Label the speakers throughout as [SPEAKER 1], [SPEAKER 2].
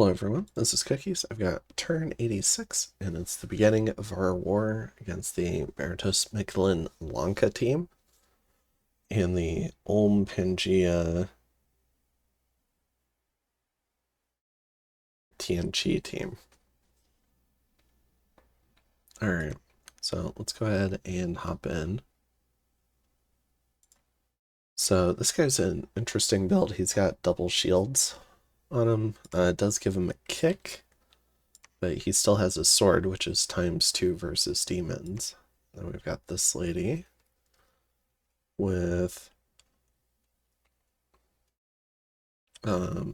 [SPEAKER 1] Hello everyone, this is Cookies. I've got turn 86, and it's the beginning of our war against the Baratos Michelin Lanka team and the Ulm Pangea Tianchi team. Alright, so let's go ahead and hop in. So this guy's an interesting build. He's got double shields on him. It does give him a kick, but he still has a sword, which is ×2 versus demons. Then we've got this lady with a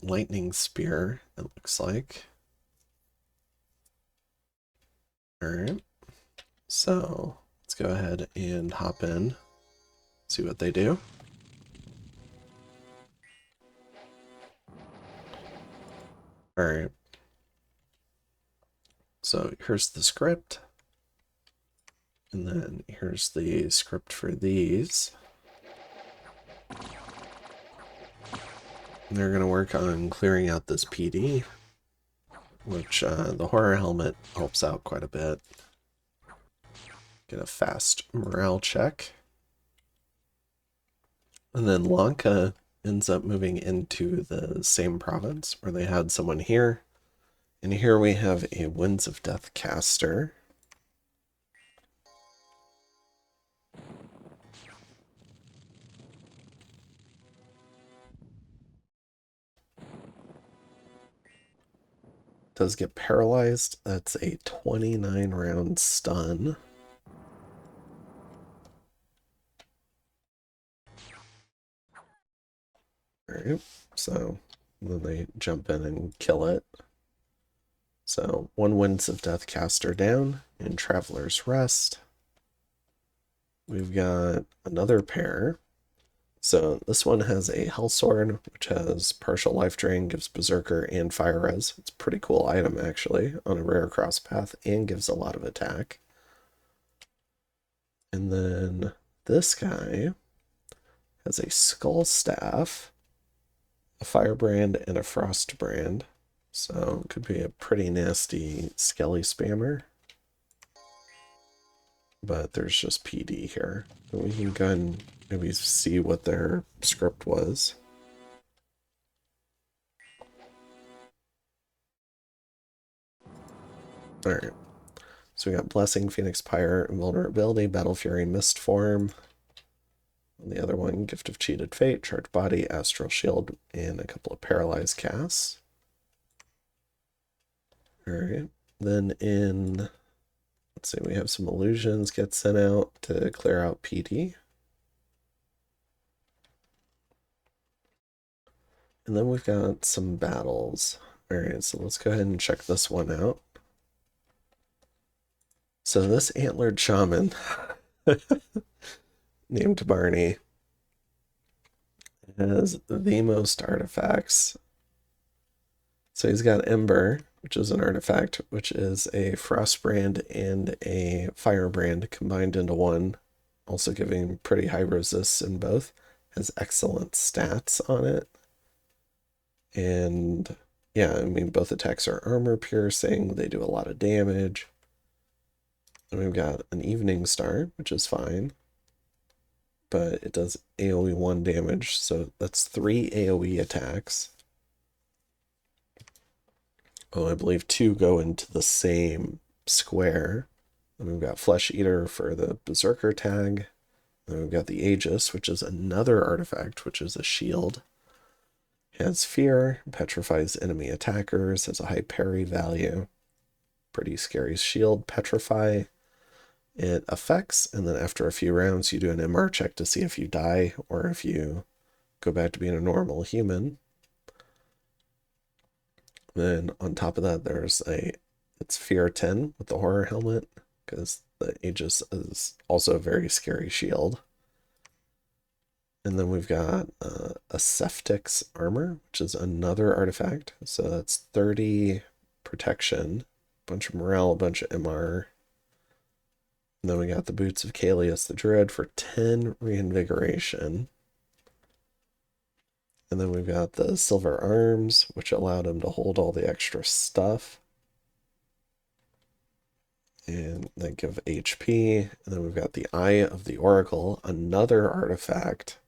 [SPEAKER 1] lightning spear, it looks like. Alright, so let's go ahead and hop in, see what they do. Alright, so here's the script, and then here's the script for these. They're going to work on clearing out this PD, which the horror helmet helps out quite a bit. Get a fast morale check. And then Lanka ends up moving into the same province where they had someone here. And here we have a Winds of Death caster. Does get paralyzed. That's a 29 round stun. Alright, so then they jump in and kill it. So one Winds of Death caster down in Traveler's Rest. We've got another pair. So this one has a Hell Sword, which has partial life drain, gives Berserker and Fire Res. It's a pretty cool item, actually, on a rare cross path, and gives a lot of attack. And then this guy has a Skull Staff, a Firebrand, and a Frostbrand. So it could be a pretty nasty Skelly spammer. But there's just PD here. We can go and maybe see what their script was. Alright. So we got Blessing, Phoenix Pyre, Invulnerability, Battle Fury, Mist Form. And the other one, Gift of Cheated Fate, Charged Body, Astral Shield, and a couple of Paralyzed casts. Alright. Then in... let's see, we have some illusions get sent out to clear out PD. And then we've got some battles. Alright, so let's go ahead and check this one out. So this antlered shaman named Barney has the most artifacts. So he's got Ember, which is an artifact, which is a Frostbrand and a Firebrand combined into one, also giving pretty high resists in both. Has excellent stats on it. And yeah, I mean, both attacks are armor piercing, they do a lot of damage. And we've got an Evening Star, which is fine, but it does AoE 1 damage, so that's 3 AoE attacks. Oh, I believe 2 go into the same square. And we've got Flesh Eater for the Berserker tag. And we've got the Aegis, which is another artifact, which is a shield. Has Fear, petrifies enemy attackers, has a high parry value. Pretty scary shield. Petrify. It affects, and then after a few rounds, you do an MR check to see if you die or if you go back to being a normal human. Then on top of that, it's Fear 10 with the horror helmet, because the Aegis is also a very scary shield. And then we've got a Septic's armor, which is another artifact. So that's 30 protection, a bunch of morale, a bunch of MR. And then we got the Boots of Kalius the Druid for 10 reinvigoration. And then we've got the silver arms, which allowed him to hold all the extra stuff. And then give HP. And then we've got the Eye of the Oracle, another artifact.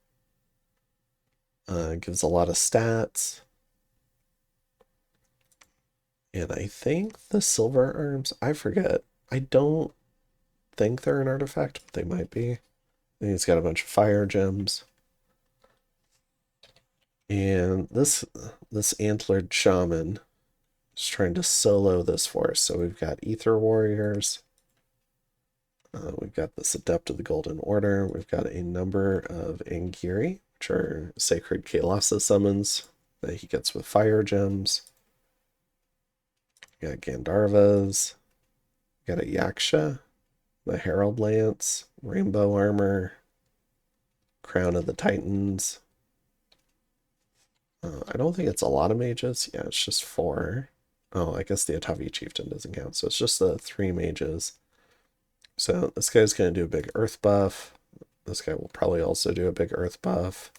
[SPEAKER 1] Gives a lot of stats. And I think the silver arms, I forget. I don't think they're an artifact, but they might be. I think it's got a bunch of fire gems. And this antlered shaman is trying to solo this force. So we've got Ether Warriors. We've got this Adept of the Golden Order. We've got a number of Angiri, which are sacred Kaelasa summons that he gets with fire gems. We got Gandharvas. We got a Yaksha, the Herald Lance, Rainbow Armor, Crown of the Titans. I don't think it's a lot of mages. Yeah, it's just 4. Oh, I guess the Atavi Chieftain doesn't count. So it's just the 3 mages. So this guy's going to do a big earth buff. This guy will probably also do a big earth buff.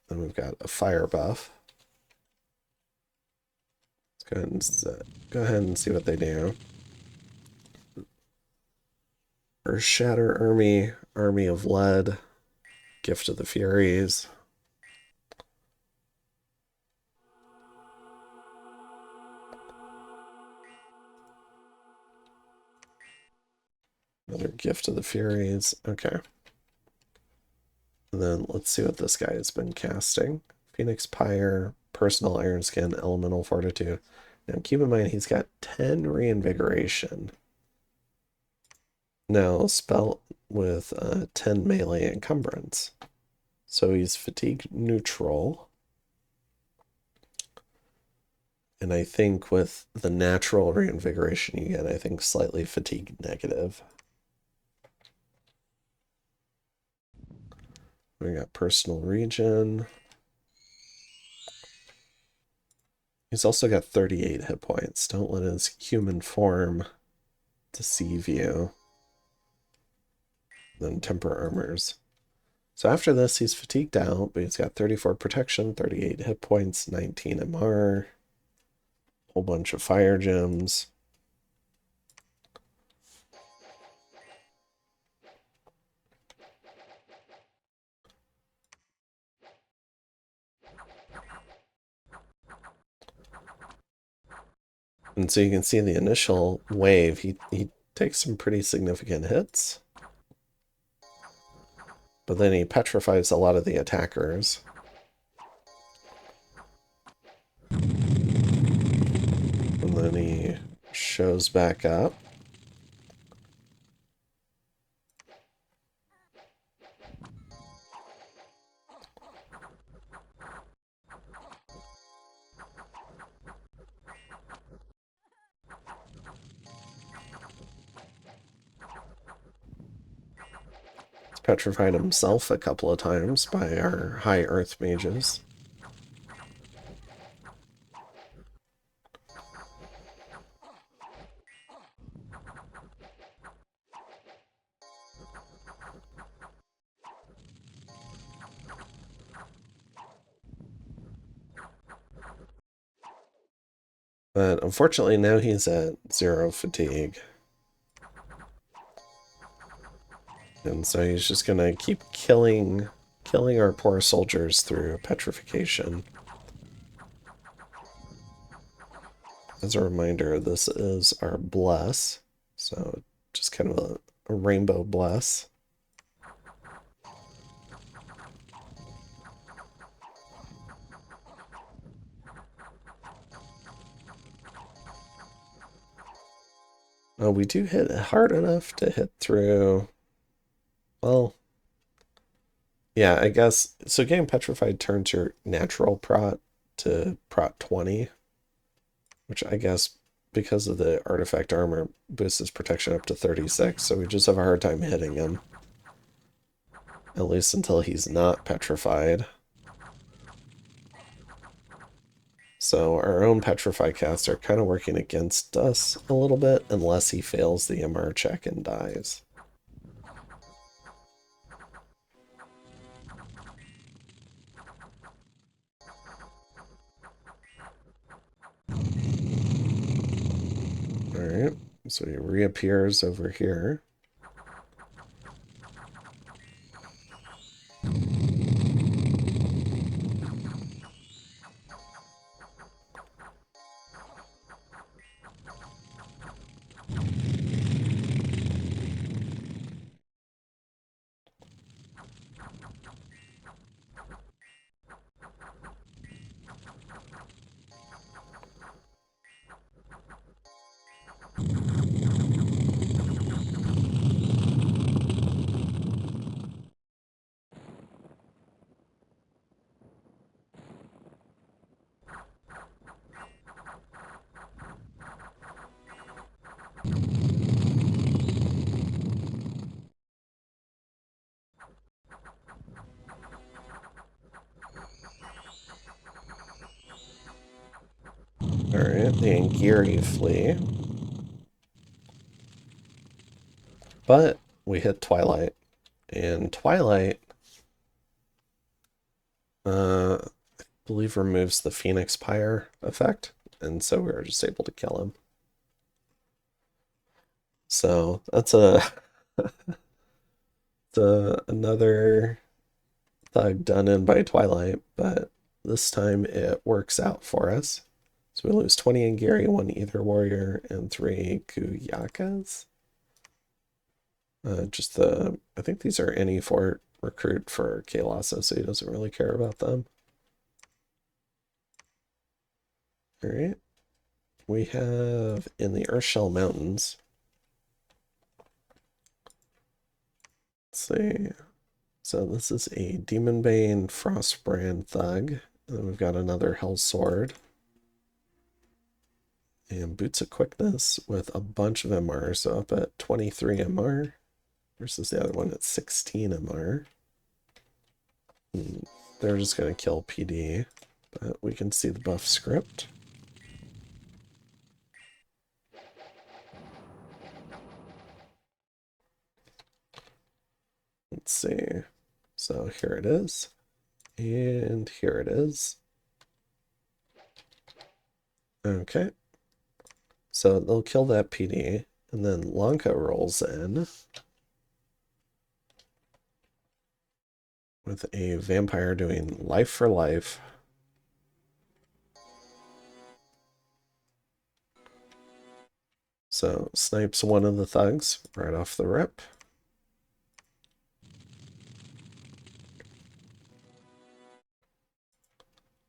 [SPEAKER 1] Then we've got a fire buff. Let's go ahead and see what they do. Earth Shatter Army, Army of Lead, Gift of the Furies. Another Gift of the Furies. Okay. And then let's see what this guy has been casting. Phoenix Pyre, Personal Iron Skin, Elemental Fortitude. Now keep in mind he's got 10 Reinvigoration. Now spell with 10 melee encumbrance. So he's fatigue neutral. And I think with the natural reinvigoration you get, I think slightly fatigue negative. We got personal regen. He's also got 38 hit points. Don't let his human form deceive you. Then temper armors. So after this, he's fatigued out, but he's got 34 protection, 38 hit points, 19 MR, whole bunch of fire gems. And so you can see the initial wave, he takes some pretty significant hits. But then he petrifies a lot of the attackers. And then he shows back up. Petrified himself a couple of times by our high earth mages. But unfortunately now he's at 0 fatigue. And so he's just gonna keep killing our poor soldiers through petrification. As a reminder, this is our bless. So just kind of a rainbow bless. We do hit hard enough to hit through. Well, yeah, I guess. So getting petrified turns your natural prot to prot 20, which I guess because of the artifact armor boosts his protection up to 36. So we just have a hard time hitting him. At least until he's not petrified. So our own petrify casts are kind of working against us a little bit unless he fails the MR check and dies. Alright, so he reappears over here. Alright, the Angiri flee. But we hit Twilight. And Twilight, I believe, removes the Phoenix Pyre effect. And so we were just able to kill him. So that's another thug done in by Twilight, but this time it works out for us. So we lose 20 Angiri, 1 Ether Warrior, and 3 Kuyakas. I think these are any fort recruit for Kalasso, so he doesn't really care about them. Alright. We have in the Earthshell Mountains. Let's see. So this is a Demonbane Frostbrand Thug. And then we've got another Hell Sword. And Boots of Quickness with a bunch of MR, so up at 23 MR versus the other one at 16 MR. And they're just going to kill PD, but we can see the buff script. Let's see. So here it is. And here it is. Okay. So they'll kill that PD, and then Lanka rolls in with a vampire doing life for life. So snipes one of the thugs right off the rip.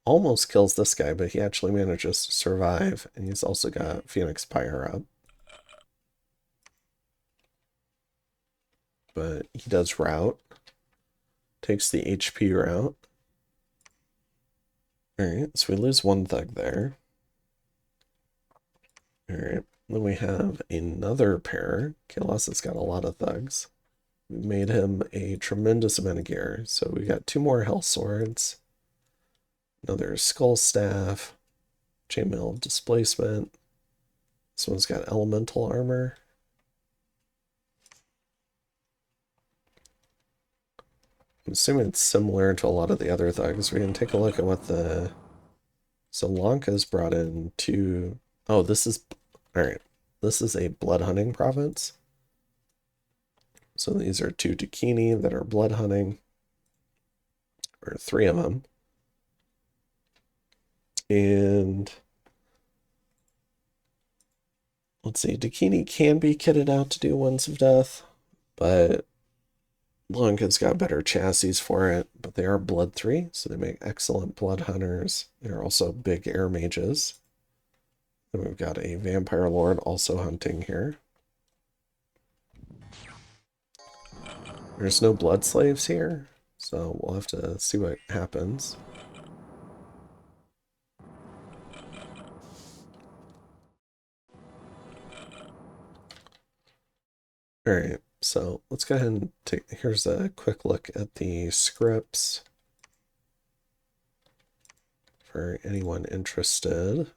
[SPEAKER 1] Almost kills this guy, but he actually manages to survive, and he's also got Phoenix Pyre up. But he does route. Takes the HP route. Alright, so we lose one thug there. Alright, then we have another pair. Kalos has got a lot of thugs. We made him a tremendous amount of gear. So we got 2 more Hell Swords. Another Skull Staff. Chainmail Displacement. This one's got Elemental Armor. I'm assuming it's similar to a lot of the other thugs. We can take a look at what the... So Lanka's brought in 2... Oh, this is... Alright. This is a blood hunting province. So these are 2 Dakini that are blood hunting. Or 3 of them. And... Let's see. Dakini can be kitted out to do Winds of Death. But... Lanka's got better chassis for it, but they are blood 3, so they make excellent blood hunters. They're also big air mages. Then we've got a vampire lord also hunting here. There's no blood slaves here, so we'll have to see what happens. Alright, so let's go ahead and take, here's a quick look at the scripts for anyone interested.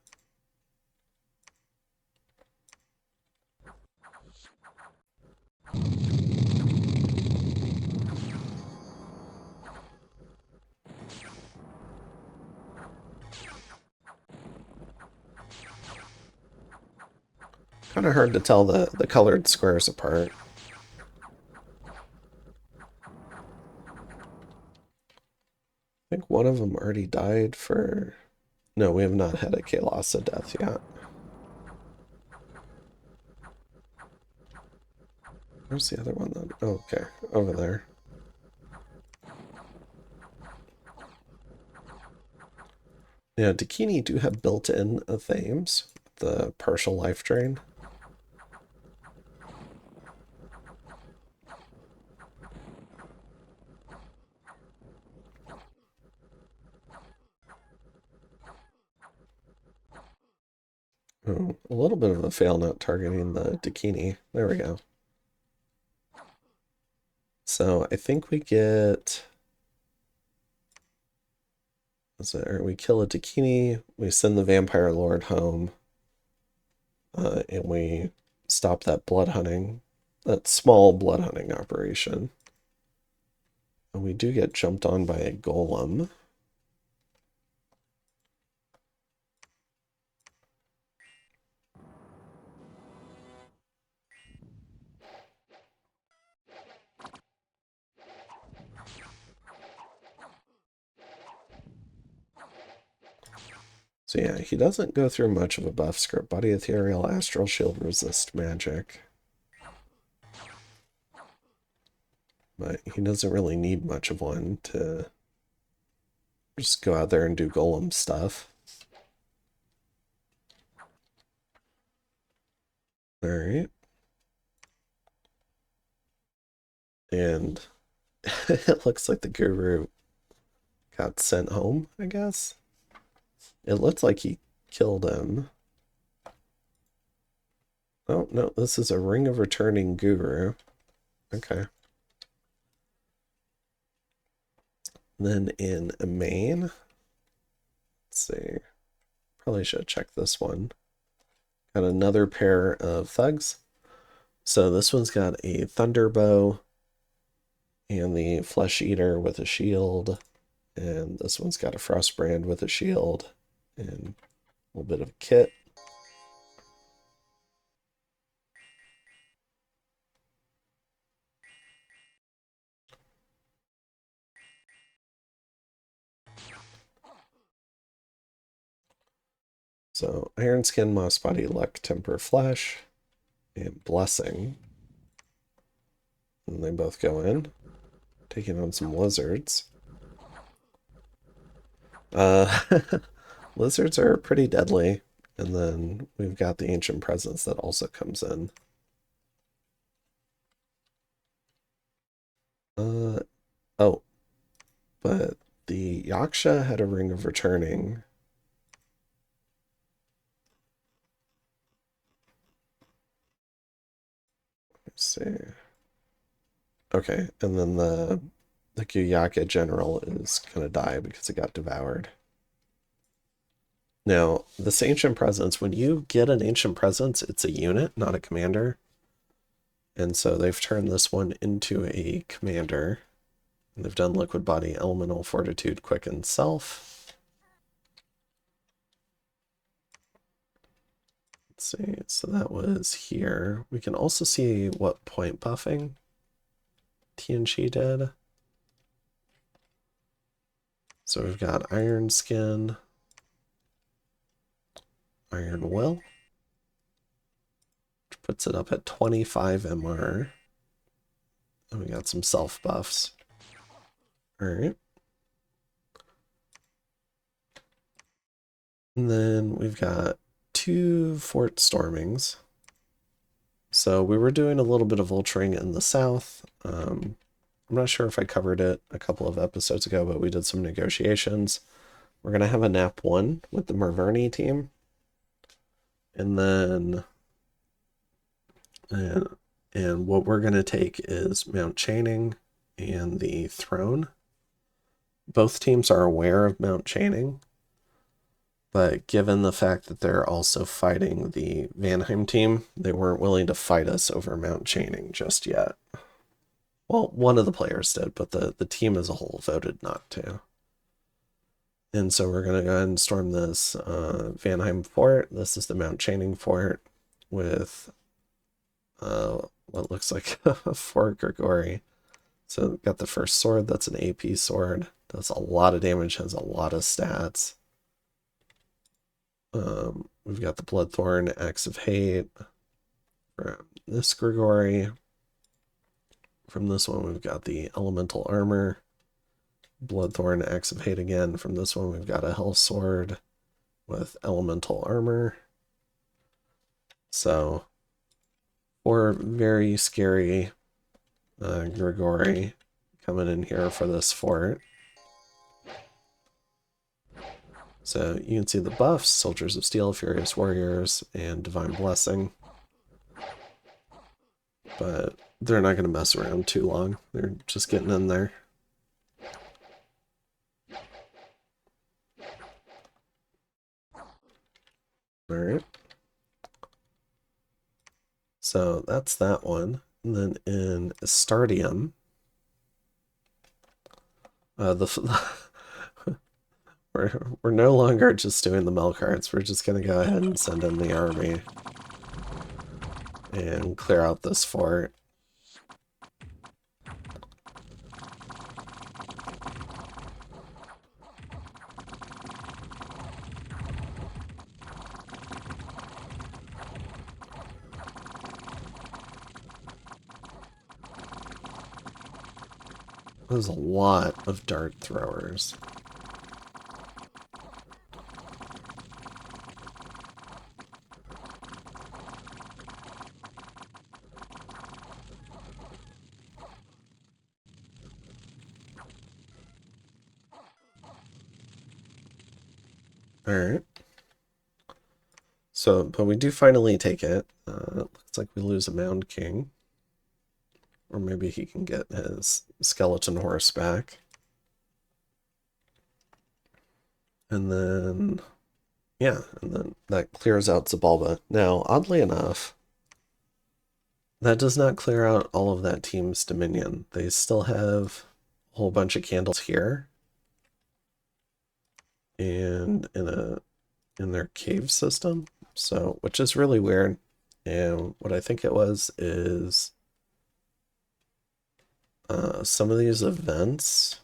[SPEAKER 1] Kind of hard to tell the colored squares apart. I think one of them already died for... No, we have not had a Kalasa death yet. Where's the other one then? Oh, okay, over there. Yeah, Dakini do have built-in Athames, the partial life drain. Oh, a little bit of a fail not targeting the Dakini. There we go. So I think we get... we kill a Dakini, we send the Vampire Lord home, and we stop that blood hunting, that small blood hunting operation. And we do get jumped on by a golem. So yeah, he doesn't go through much of a buff script. Body Ethereal, Astral Shield, Resist Magic. But he doesn't really need much of one to just go out there and do golem stuff. Alright. And it looks like the guru got sent home, I guess. It looks like he killed him. Oh, no, this is a Ring of Returning Guru. Okay. Then in a main, let's see, probably should check this one. Got another pair of thugs. So this one's got a Thunderbow and the Flesh Eater with a shield. And this one's got a Frostbrand with a shield and a little bit of kit. So Iron Skin, Moss Body, Luck, Temper, Flesh, and Blessing. And they both go in, taking on some lizards. Lizards are pretty deadly. And then we've got the Ancient Presence that also comes in. Oh, but the Yaksha had a Ring of Returning. Let's see. Okay, and then the Gyuyaka General is gonna die because it got devoured. Now, this Ancient Presence, when you get an Ancient Presence, it's a unit, not a commander. And so they've turned this one into a commander. And they've done Liquid Body, Elemental, Fortitude, Quicken, Self. Let's see, so that was here. We can also see what point buffing TNG did. So we've got Iron Skin, Iron Will, which puts it up at 25 MR. And we got some self buffs. Alright. And then we've got 2 Fort Stormings. So we were doing a little bit of ultraing in the south. I'm not sure if I covered it a couple of episodes ago, but we did some negotiations. We're going to have a nap 1 with the Merverni team. And then... And what we're going to take is Mount Chaining and the Throne. Both teams are aware of Mount Chaining. But given the fact that they're also fighting the Vanheim team, they weren't willing to fight us over Mount Chaining just yet. Well, one of the players did, but the team as a whole voted not to. And so we're going to go ahead and storm this Vanheim fort. This is the Mount Chaining fort. with what looks like a Fort Grigori. So we've got the first sword, that's an AP sword. Does a lot of damage, has a lot of stats. We've got the Bloodthorn, Axe of Hate. From this Grigori. From this one, we've got the Elemental Armor. Bloodthorn, Axe of Hate again. From this one, we've got a Hell Sword with Elemental Armor. So, 4 very scary Grigori coming in here for this fort. So you can see the buffs: Soldiers of Steel, Furious Warriors, and Divine Blessing. But they're not going to mess around too long. They're just getting in there. Alright. So that's that one. And then in Astardium, we're no longer just doing the mill carts. We're just going to go ahead and send in the army and clear out this fort. There's a lot of dart throwers. Alright. So, but we do finally take it. Looks like we lose a Mound King. Or maybe he can get his skeleton horse back. And then, yeah, and then that clears out Zabalba. Now, oddly enough, that does not clear out all of that team's Dominion. They still have a whole bunch of candles here. And in their cave system. So, which is really weird. And what I think it was is some of these events,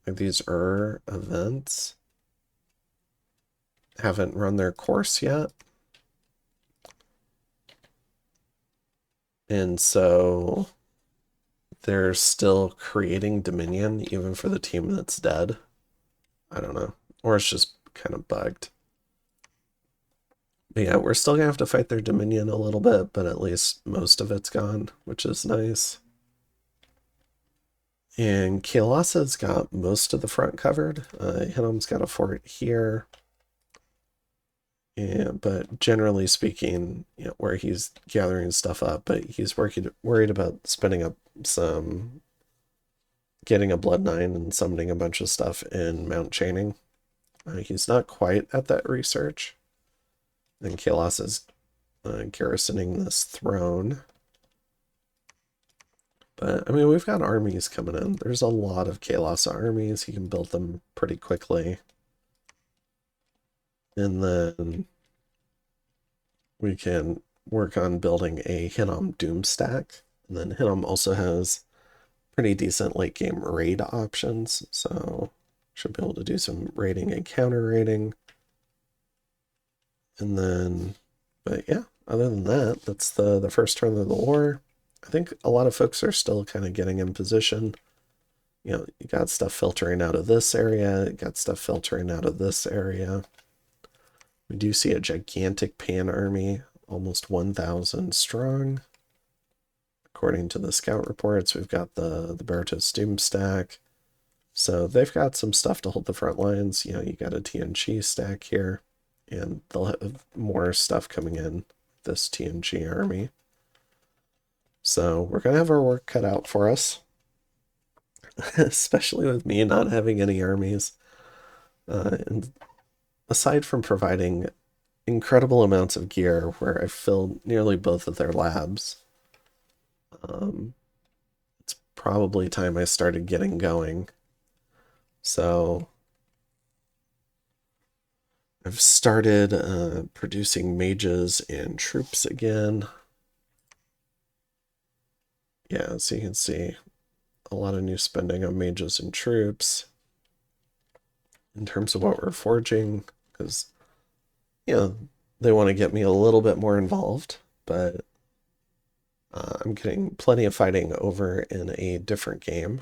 [SPEAKER 1] like these events, haven't run their course yet. And so they're still creating Dominion even for the team that's dead. I don't know. Or it's just kind of bugged. But yeah, we're still gonna have to fight their Dominion a little bit, but at least most of it's gone, which is nice. And Kaelasa's got most of the front covered. Hinnom's got a fort here. Yeah, but generally speaking, you know, where he's gathering stuff up, but he's worried about spending up some, getting a Blood 9 and summoning a bunch of stuff in Mount Chaining. He's not quite at that research. And Kaelasa's garrisoning this throne. But, I mean, we've got armies coming in. There's a lot of Kaelasa armies. He can build them pretty quickly. And then we can work on building a Hinnom Doom stack. And then Hinnom also has pretty decent late game raid options. So should be able to do some raiding and counter raiding. And then, but yeah, other than that, that's the first turn of the war. I think a lot of folks are still kind of getting in position. You know, you got stuff filtering out of this area, you got stuff filtering out of this area. We do see a gigantic pan army, almost 1,000 strong. According to the scout reports, we've got the Baratos Doom stack. So they've got some stuff to hold the front lines. You know, you got a TNG stack here, and they'll have more stuff coming in, this TNG army. So we're going to have our work cut out for us, especially with me not having any armies. And aside from providing incredible amounts of gear where I've filled nearly both of their labs, it's probably time I started getting going. So, I've started producing mages and troops again. Yeah, so you can see a lot of new spending on mages and troops in terms of what we're forging, because, you know, they want to get me a little bit more involved, but I'm getting plenty of fighting over in a different game.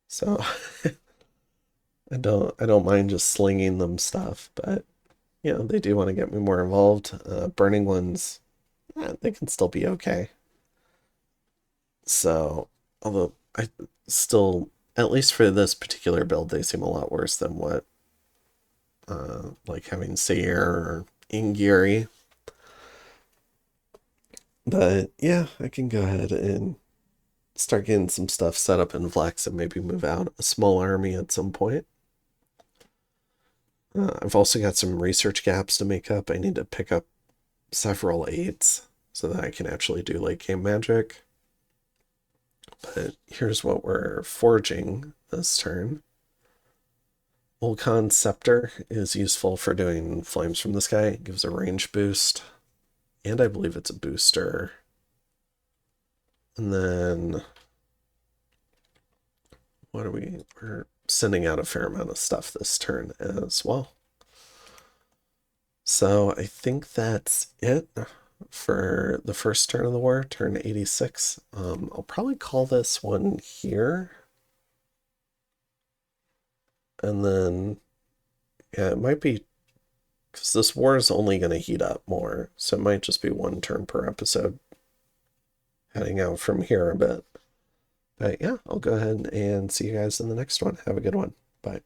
[SPEAKER 1] So I don't mind just slinging them stuff, but they do want to get me more involved. Burning ones, they can still be okay. So, although I still, at least for this particular build, they seem a lot worse than what, like having Sayer or Ingiri. But yeah, I can go ahead and start getting some stuff set up in Flex and maybe move out a small army at some point. I've also got some research gaps to make up. I need to pick up several aids so that I can actually do late game magic. But here's what we're forging this turn. Volcan Scepter is useful for doing flames from the sky. It gives a range boost, and I believe it's a booster. And then what are we? We're sending out a fair amount of stuff this turn as well. So I think that's it for the first turn of the war, turn 86. I'll probably call this one here. And then, yeah, it might be, because this war is only going to heat up more, so it might just be one turn per episode, heading out from here a bit. But yeah, I'll go ahead and see you guys in the next one. Have a good one. Bye.